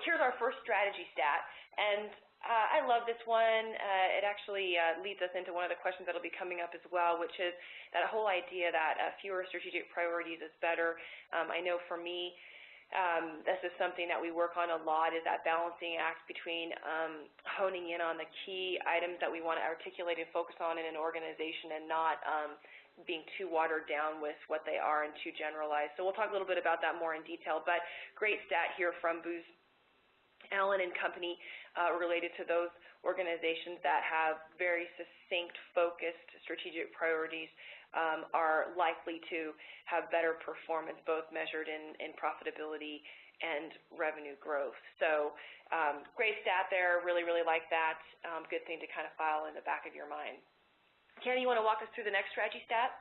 here's our first strategy stat, and I love this one. It actually leads us into one of the questions that will be coming up as well, which is that whole idea that fewer strategic priorities is better. I know for me, this is something that we work on a lot, is that balancing act between honing in on the key items that we want to articulate and focus on in an organization and not being too watered down with what they are and too generalized. So we'll talk a little bit about that more in detail, but great stat here from Booz Allen and Company related to those organizations that have very succinct, focused strategic priorities are likely to have better performance, both measured in profitability and revenue growth. So great stat there. Really, really like that. Good thing to kind of file in the back of your mind. Cammy, you want to walk us through the next strategy stat?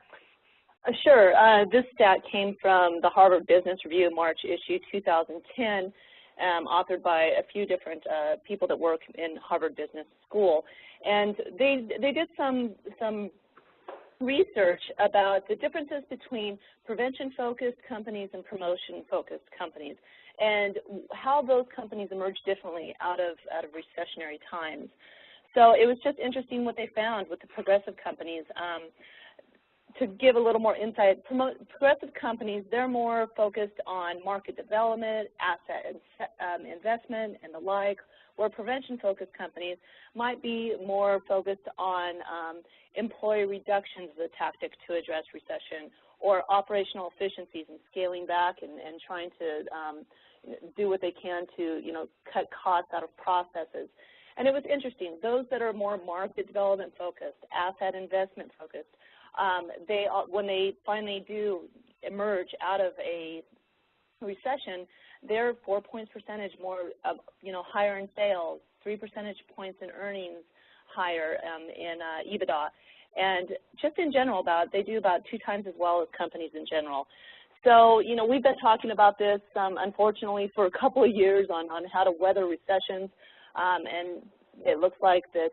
Sure. This stat came from the Harvard Business Review March issue 2010. Authored by a few different people that work in Harvard Business School, and they did some research about the differences between prevention-focused companies and promotion-focused companies, and how those companies emerge differently out of recessionary times. So it was just interesting what they found with the progressive companies. To give a little more insight, progressive companies, they're more focused on market development, asset investment, and the like, where prevention-focused companies might be more focused on employee reductions as a tactic to address recession, or operational efficiencies and scaling back and trying to do what they can to, cut costs out of processes. And it was interesting. Those that are more market development focused, asset investment focused, when they finally do emerge out of a recession, they're 4 percentage points more, higher in sales, 3 percentage points in earnings higher in EBITDA, and just in general, they do about 2 times as well as companies in general. So, we've been talking about this, unfortunately, for a couple of years on how to weather recessions, and it looks like that,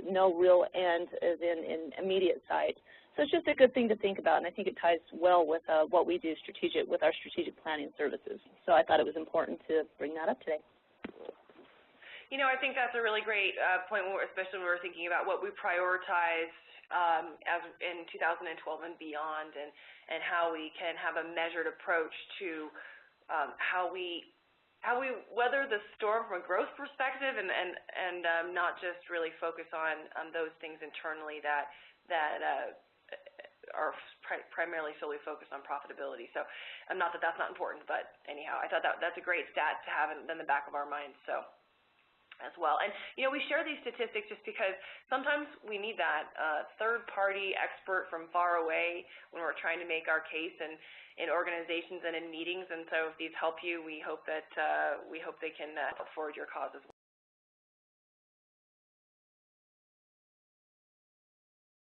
no real end is in immediate sight. So it's just a good thing to think about, and I think it ties well with what we do with our strategic planning services. So I thought it was important to bring that up today. I think that's a really great point, especially when we're thinking about what we prioritize as in 2012 and beyond, and how we can have a measured approach to how we weather the storm from a growth perspective, and not just really focus on those things internally that are primarily solely focused on profitability. So not that that's not important, but anyhow, I thought that's a great stat to have in the back of our minds. So as well. And, we share these statistics just because sometimes we need that third-party expert from far away when we're trying to make our case in organizations and in meetings. And so if these help you, we hope they can forward your cause as well.